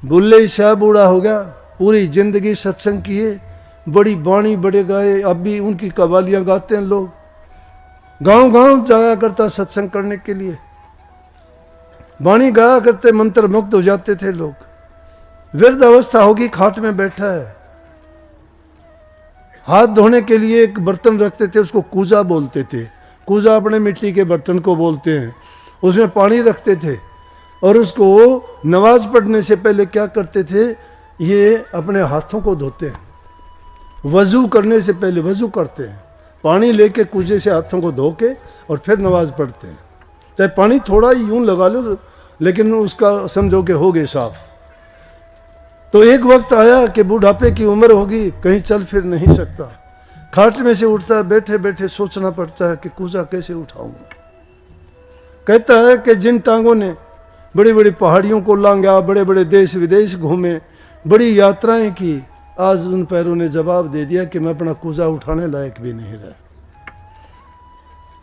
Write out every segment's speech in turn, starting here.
बुल्ले शाह बूढ़ा हो गया, पूरी जिंदगी सत्संग किए, बड़ी बाणी बड़े गाए, अब भी उनकी कव्वालियां गाते हैं लोग। गांव गांव जाया करता सत्संग करने के लिए, बाणी गाया करते, मंत्र मुग्ध हो जाते थे लोग। वृद्ध अवस्था होगी, खाट में बैठा है, हाथ धोने के लिए एक बर्तन रखते थे, उसको कूजा बोलते थे। कूजा अपने मिट्टी के बर्तन को बोलते हैं। उसमें पानी रखते थे और उसको नमाज पढ़ने से पहले क्या करते थे, ये अपने हाथों को धोते हैं। वजू करने से पहले वजू करते हैं, पानी लेके कूजे से हाथों को धो के और फिर नमाज पढ़ते हैं। चाहे पानी थोड़ा ही यूं लगा लो, लेकिन उसका समझो कि हो गए साफ। तो एक वक्त आया कि बुढ़ापे की उम्र होगी, कहीं चल फिर नहीं सकता, खाट में से उठता है, बैठे बैठे सोचना पड़ता है कि कूजा कैसे उठाऊंगा। कहता है कि जिन टांगों ने बड़ी बड़ी पहाड़ियों को लांघा, बड़े बड़े देश विदेश घूमे, बड़ी यात्राएं की, आज उन पैरों ने जवाब दे दिया कि मैं अपना कूजा उठाने लायक भी नहीं रहा।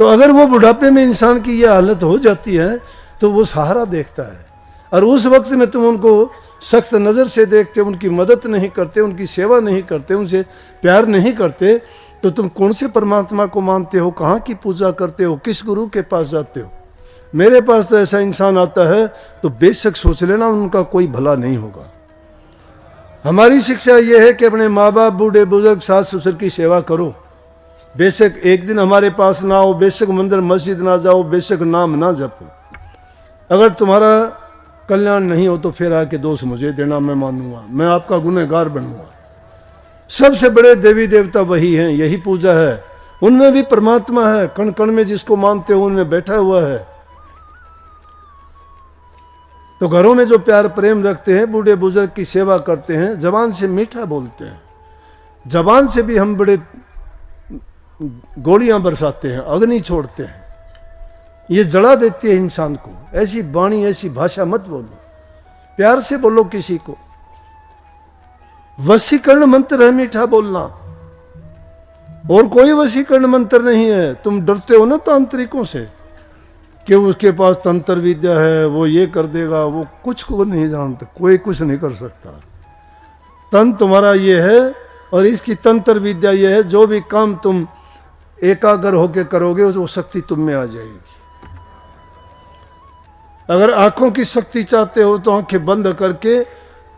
तो अगर वो बुढ़ापे में इंसान की यह हालत हो जाती है तो वो सहारा देखता है, और उस वक्त में तुम उनको सख्त नज़र से देखते, उनकी मदद नहीं करते, उनकी सेवा नहीं करते, उनसे प्यार नहीं करते, तो तुम कौन से परमात्मा को मानते हो, कहाँ की पूजा करते हो, किस गुरु के पास जाते हो। मेरे पास तो ऐसा इंसान आता है तो बेशक सोच लेना उनका कोई भला नहीं होगा। हमारी शिक्षा यह है कि अपने माँ बाप, बूढ़े बुजुर्ग, सास ससुर की सेवा करो। बेशक एक दिन हमारे पास ना हो, बेशक मंदिर मस्जिद ना जाओ, बेशक नाम ना जपो, अगर तुम्हारा कल्याण नहीं हो तो फिर आके दोष मुझे देना, मैं मानूंगा, मैं आपका गुनहगार बनूंगा। सबसे बड़े देवी देवता वही हैं, यही पूजा है, उनमें भी परमात्मा है, कण कण में जिसको मानते हो उनमें बैठा हुआ है। तो घरों में जो प्यार प्रेम रखते हैं, बूढ़े बुजुर्ग की सेवा करते हैं, जबान से मीठा बोलते हैं, जबान से भी हम बड़े गोलियां बरसाते हैं, अग्नि छोड़ते हैं, ये जला देती है इंसान को। ऐसी वाणी, ऐसी भाषा मत बोलो, प्यार से बोलो किसी को। वशीकरण मंत्र है मीठा बोलना, और कोई वशीकरण मंत्र नहीं है। तुम डरते हो ना तांत्रिकों से कि उसके पास तंत्र विद्या है, वो ये कर देगा, वो कुछ को नहीं जानता, कोई कुछ नहीं कर सकता। तंत्र तुम्हारा ये है और इसकी तंत्र विद्या ये है, जो भी काम तुम एकाग्र होकर करोगे वो शक्ति तुम में आ जाएगी। अगर आंखों की शक्ति चाहते हो तो आंखें बंद करके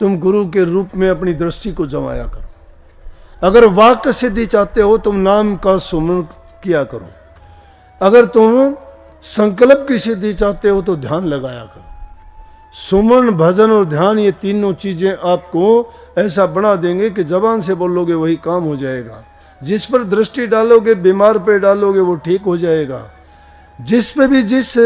तुम गुरु के रूप में अपनी दृष्टि को जमाया करो। अगर वाक्य सिद्धि चाहते हो तुम नाम का सुमन किया करो। अगर तुम संकल्प की सिद्धि चाहते हो तो ध्यान लगाया करो। सुमन, भजन और ध्यान, ये तीनों चीजें आपको ऐसा बना देंगे कि जबान से बोलोगे वही काम हो जाएगा। जिस पर दृष्टि डालोगे, बीमार पे डालोगे, वो ठीक हो जाएगा। जिस पे भी जिस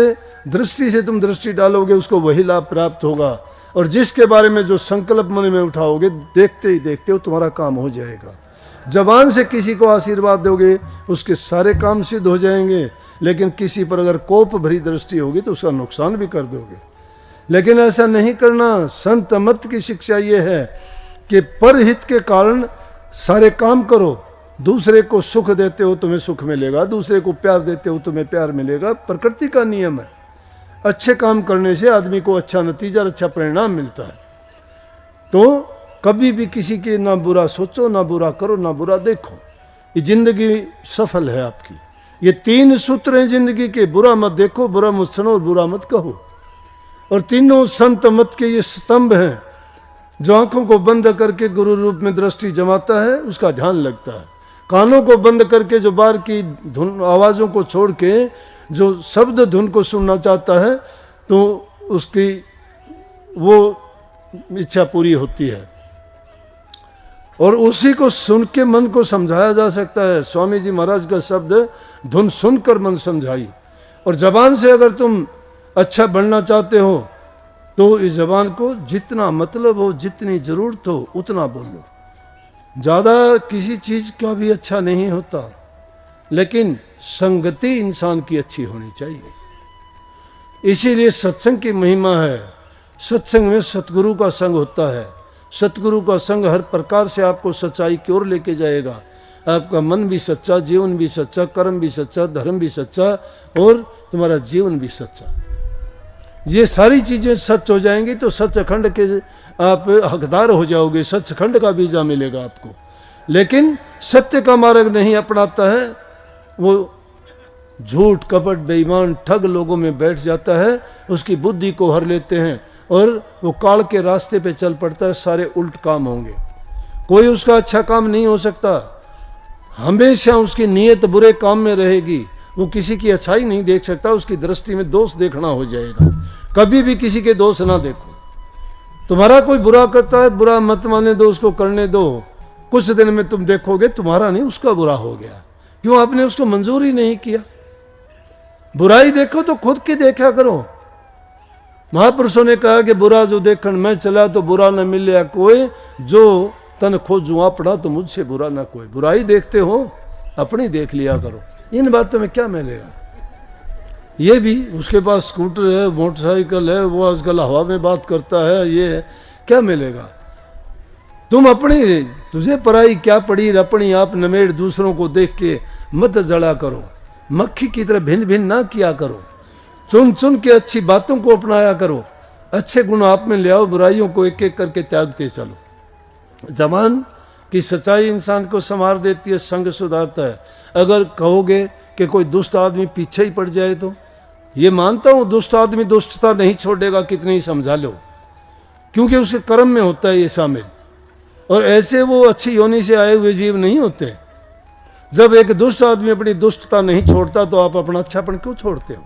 दृष्टि से तुम दृष्टि डालोगे उसको वही लाभ प्राप्त होगा। और जिसके बारे में जो संकल्प मन में उठाओगे, देखते ही देखते हो तुम्हारा काम हो जाएगा। जबान से किसी को आशीर्वाद दोगे उसके सारे काम सिद्ध हो जाएंगे, लेकिन किसी पर अगर कोप भरी दृष्टि होगी तो उसका नुकसान भी कर दोगे। लेकिन ऐसा नहीं करना। संत मत की शिक्षा ये है कि परहित के कारण सारे काम करो। दूसरे को सुख देते हो तुम्हें सुख मिलेगा, दूसरे को प्यार देते हो तुम्हें प्यार मिलेगा। प्रकृति का नियम है। अच्छे काम करने से आदमी को अच्छा नतीजा, अच्छा परिणाम मिलता है। तो कभी भी किसी के ना बुरा सोचो, ना बुरा करो, ना बुरा देखो। ये जिंदगी सफल है आपकी। ये 3 सूत्र हैं जिंदगी के। बुरा मत देखो, बुरा मत सुनो और बुरा मत कहो। और तीनों संत मत के ये स्तंभ हैं। जो आंखों को बंद करके गुरु रूप में दृष्टि जमाता है उसका ध्यान लगता है। कानों को बंद करके जो बाहर की धुन आवाज़ों को छोड़ के जो शब्द धुन को सुनना चाहता है तो उसकी वो इच्छा पूरी होती है। और उसी को सुन के मन को समझाया जा सकता है। स्वामी जी महाराज का शब्द, धुन सुनकर मन समझाई। और जबान से अगर तुम अच्छा बनना चाहते हो तो इस जबान को जितना मतलब हो, जितनी जरूरत हो उतना बोलो। ज़्यादा किसी चीज़ का भी अच्छा नहीं होता, लेकिन संगति इंसान की अच्छी होनी चाहिए। इसीलिए सत्संग की महिमा है। सत्संग में सतगुरु का संग होता है। सतगुरु का संग हर प्रकार से आपको सच्चाई की ओर लेके जाएगा। आपका मन भी सच्चा, जीवन भी सच्चा, कर्म भी सच्चा, धर्म भी सच्चा और तुम्हारा जीवन भी सच्चा। ये सारी चीज़ें सच हो जाएंगी तो सच अखंड के आप हकदार हो जाओगे, सचखंड का वीजा मिलेगा आपको। लेकिन सत्य का मार्ग नहीं अपनाता है, वो झूठ कपट बेईमान ठग लोगों में बैठ जाता है, उसकी बुद्धि को हर लेते हैं और वो काल के रास्ते पे चल पड़ता है, सारे उल्ट काम होंगे, कोई उसका अच्छा काम नहीं हो सकता। हमेशा उसकी नीयत बुरे काम में रहेगी, वो किसी की अच्छाई नहीं देख सकता, उसकी दृष्टि में दोष देखना हो जाएगा। कभी भी किसी के दोष ना देखो। तुम्हारा कोई बुरा करता है, बुरा मत माने दो, उसको करने दो, कुछ दिन में तुम देखोगे तुम्हारा नहीं उसका बुरा हो गया। क्यों? आपने उसको मंजूर ही नहीं किया। बुराई देखो तो खुद की देखा करो। महापुरुषों ने कहा कि बुरा जो देखण मैं चला तो बुरा न मिले कोई, जो तन खोजू अपना तो मुझसे बुरा ना कोई। बुराई देखते हो अपनी देख लिया करो, इन बातों में क्या मिलेगा। ये भी उसके पास स्कूटर है, मोटरसाइकिल है, वो आजकल हवा में बात करता है, ये क्या मिलेगा। तुम अपनी, तुझे पराई क्या पड़ी, अपनी आप नमेड़ दूसरों को देख के मत जड़ा करो। मक्खी की तरह भिन्न भिन्न ना किया करो, चुन चुन के अच्छी बातों को अपनाया करो, अच्छे गुण आप में ले आओ, बुराइयों को एक एक करके त्यागते चलो। जबान की सच्चाई इंसान को संवार देती है, संग सुधारता है। अगर कहोगे कि कोई दुष्ट आदमी पीछे ही पड़ जाए तो ये मानता हूं दुष्ट आदमी दुष्टता नहीं छोड़ेगा, कितने ही समझा लो, क्योंकि उसके कर्म में होता है ये शामिल, और ऐसे वो अच्छी योनि से आए हुए जीव नहीं होते। जब एक दुष्ट आदमी अपनी दुष्टता नहीं छोड़ता तो आप अपना अच्छापन क्यों छोड़ते हो?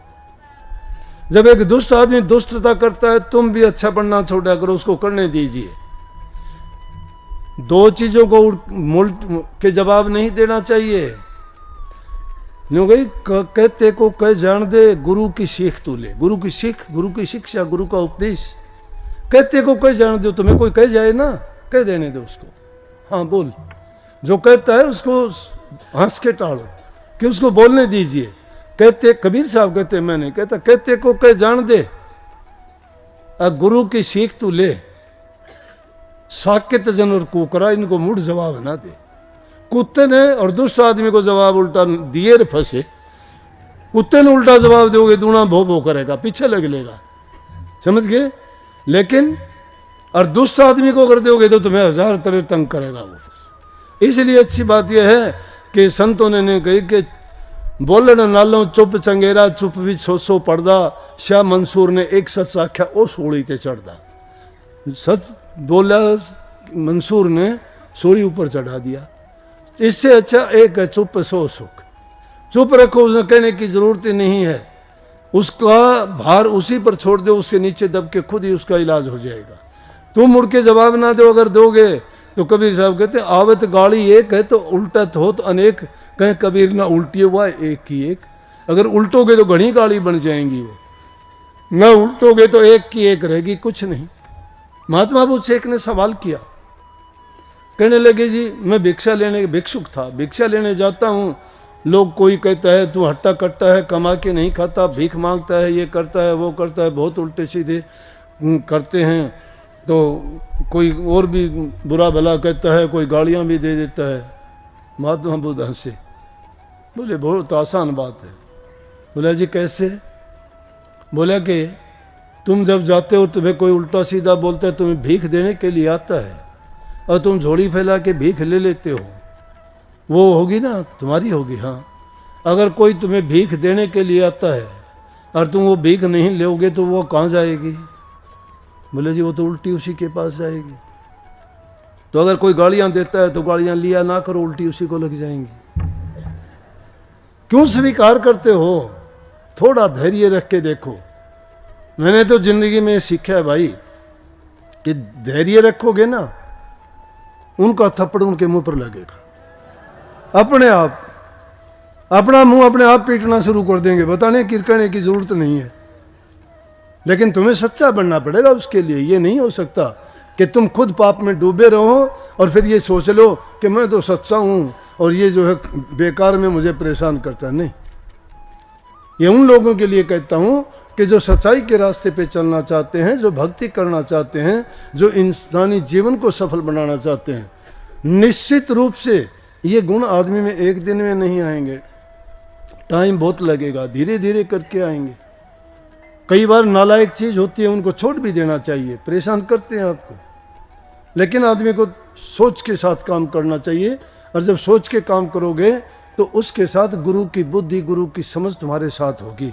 जब एक दुष्ट आदमी दुष्टता करता है, तुम भी अच्छापन ना छोड़ा करो, उसको करने दीजिए। दो चीजों को उल्ट के जवाब नहीं देना चाहिए। गई कहते को कह जान दे, गुरु की सीख तू ले। गुरु की सीख, गुरु की शिक्षा, गुरु का उपदेश। कहते को कह जान दो, तुम्हें कोई कह जाए ना, कह देने दो उसको। हाँ बोल, जो कहता है उसको हंस के टालो, कि उसको बोलने दीजिए। कहते कबीर साहब कहते, मैं नहीं कहता, कहते को कह जान दे, गुरु की सीख तू ले। साकेत जन और कुकरा, इनको मुड़ जवाब ना दे। कुत्ते ने और दुष्ट आदमी को जवाब उल्टा दिए फंसे। कुत्ते ने उल्टा जवाब दोगे, दूना भो भो करेगा, पीछे लग लेगा, समझ गए। लेकिन और दुष्ट आदमी को कर दोगे तो तुम्हें हजार तरह तंग करेगा वो। इसलिए अच्छी बात यह है कि संतों ने कही कि बोलन नालों चुप चंगेरा, चुप भी सो पर्दा। शाह मंसूर ने एक सच आख्या ओ सोड़ी ते चढ़दा। सच बोला मंसूर ने, सोड़ी ऊपर चढ़ा दिया। इससे अच्छा एक है चुप सो सुख। चुप रखो, उसने कहने की जरूरत ही नहीं है, उसका भार उसी पर छोड़ दो, उसके नीचे दब के खुद ही उसका इलाज हो जाएगा। तुम मुड़ के जवाब ना दो, अगर दोगे तो कबीर साहब कहते आवत गाली एक है तो उल्टत हो तो अनेक। कहें कबीर ना उल्टी हुआ एक की एक। अगर उल्टोगे तो घनी गाली बन जाएंगी, वो ना उल्टोगे तो एक की एक रहेगी, कुछ नहीं। महात्मा बुद्ध से एक ने सवाल किया, कहने लगे जी मैं भिक्षा लेने, भिक्षुक था, भिक्षा लेने जाता हूँ, लोग कोई कहता है तू हट्टा कट्टा है, कमा के नहीं खाता, भीख मांगता है, ये करता है वो करता है, बहुत उल्टे सीधे करते हैं। तो कोई और भी बुरा भला कहता है, कोई गालियाँ भी दे देता है। महात्मा बुद्ध हंसे, बोले बहुत आसान बात है। बोला जी कैसे? बोला कि तुम जब जाते हो तुम्हें कोई उल्टा सीधा बोलता है, तुम्हें भीख देने के लिए आता है और तुम झोली फैला के भीख ले लेते हो, वो होगी ना तुम्हारी होगी। हाँ, अगर कोई तुम्हें भीख देने के लिए आता है और तुम वो भीख नहीं लोगे तो वो कहाँ जाएगी? बोले जी वो तो उल्टी उसी के पास जाएगी। तो अगर कोई गालियां देता है तो गालियां लिया ना करो, उल्टी उसी को लग जाएंगी। क्यों स्वीकार करते हो? थोड़ा धैर्य रख के देखो। मैंने तो जिंदगी में सीखा है भाई कि धैर्य रखोगे ना, उनका थप्पड़ उनके मुंह पर लगेगा। अपने आप अपना मुंह अपने आप पीटना शुरू कर देंगे, बताने किरकने की जरूरत नहीं है। लेकिन तुम्हें सच्चा बनना पड़ेगा उसके लिए। ये नहीं हो सकता कि तुम खुद पाप में डूबे रहो और फिर ये सोच लो कि मैं तो सच्चा हूं और ये जो है बेकार में मुझे परेशान करता है। नहीं, ये उन लोगों के लिए कहता हूं कि जो सच्चाई के रास्ते पे चलना चाहते हैं, जो भक्ति करना चाहते हैं, जो इंसानी जीवन को सफल बनाना चाहते हैं। निश्चित रूप से ये गुण आदमी में एक दिन में नहीं आएंगे, टाइम बहुत लगेगा, धीरे धीरे करके आएंगे। कई बार नालायक चीज होती है, उनको छोड़ भी देना चाहिए, परेशान करते हैं आपको। लेकिन आदमी को सोच के साथ काम करना चाहिए, और जब सोच के काम करोगे तो उसके साथ गुरु की बुद्धि, गुरु की समझ तुम्हारे साथ होगी।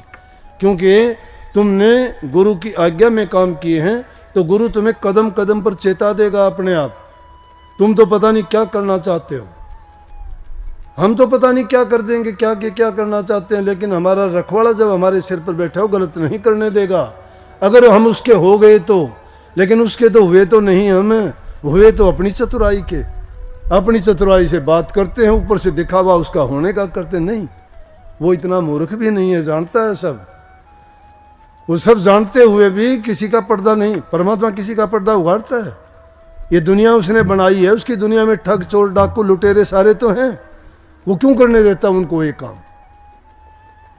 क्योंकि तुमने गुरु की आज्ञा में काम किए हैं तो गुरु तुम्हें कदम कदम पर चेता देगा अपने आप। तुम तो पता नहीं क्या करना चाहते हो, हम तो पता नहीं क्या कर देंगे, क्या करना चाहते हैं, लेकिन हमारा रखवाला जब हमारे सिर पर बैठा हो गलत नहीं करने देगा। अगर हम उसके हो गए तो, लेकिन उसके तो हुए तो नहीं, हम हुए तो अपनी चतुराई के, अपनी चतुराई से बात करते हैं, ऊपर से दिखावा उसका होने का करते नहीं। वो इतना मूर्ख भी नहीं है, जानता है सब। वो सब जानते हुए भी किसी का पर्दा नहीं, परमात्मा किसी का पर्दा उगाड़ता है। ये दुनिया उसने बनाई है, उसकी दुनिया में ठग चोर डाकू लुटेरे सारे तो हैं, वो क्यों करने देता उनको ये काम।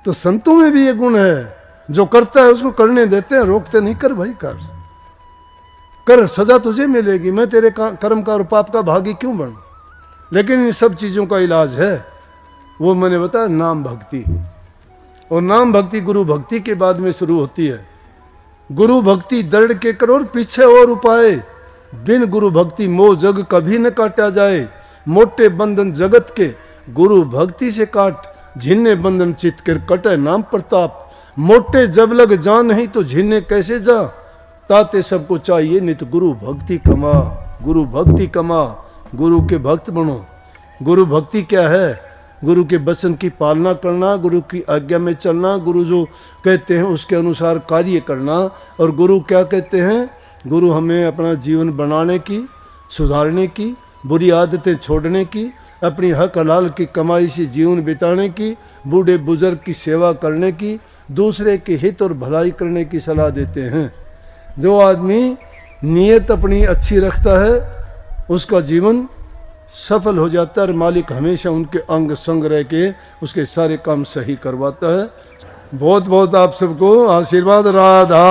तो संतों में भी ये गुण है, जो करता है उसको करने देते हैं, रोकते नहीं। कर भाई कर, सजा तुझे मिलेगी, मैं तेरे कर्म का और पाप का भागी क्यों बनूं। लेकिन इन सब चीजों का इलाज है, वो मैंने बताया नाम भक्ति। और नाम भक्ति गुरु भक्ति के बाद में शुरू होती है। गुरु भक्ति दृढ़ के करो और पीछे और उपाय, बिन गुरु भक्ति मोह जग कभी न काटा जाए। मोटे बंधन जगत के गुरु भक्ति से काट, झिन्ने बंधन चित कर कटे नाम प्रताप। मोटे जब लग जा नहीं तो झिन्ने कैसे जा, ताते सबको चाहिए नित गुरु भक्ति कमा। गुरु भक्ति कमा, गुरु के भक्त बनो। गुरु भक्ति क्या है? गुरु के वचन की पालना करना, गुरु की आज्ञा में चलना, गुरु जो कहते हैं उसके अनुसार कार्य करना। और गुरु क्या कहते हैं? गुरु हमें अपना जीवन बनाने की, सुधारने की, बुरी आदतें छोड़ने की, अपनी हक हलाल की कमाई से जीवन बिताने की, बूढ़े बुजुर्ग की सेवा करने की, दूसरे के हित और भलाई करने की सलाह देते हैं। जो आदमी नीयत अपनी अच्छी रखता है उसका जीवन सफल हो जाता है, और मालिक हमेशा उनके अंग संग रह के उसके सारे काम सही करवाता है। बहुत बहुत आप सबको आशीर्वाद। राधा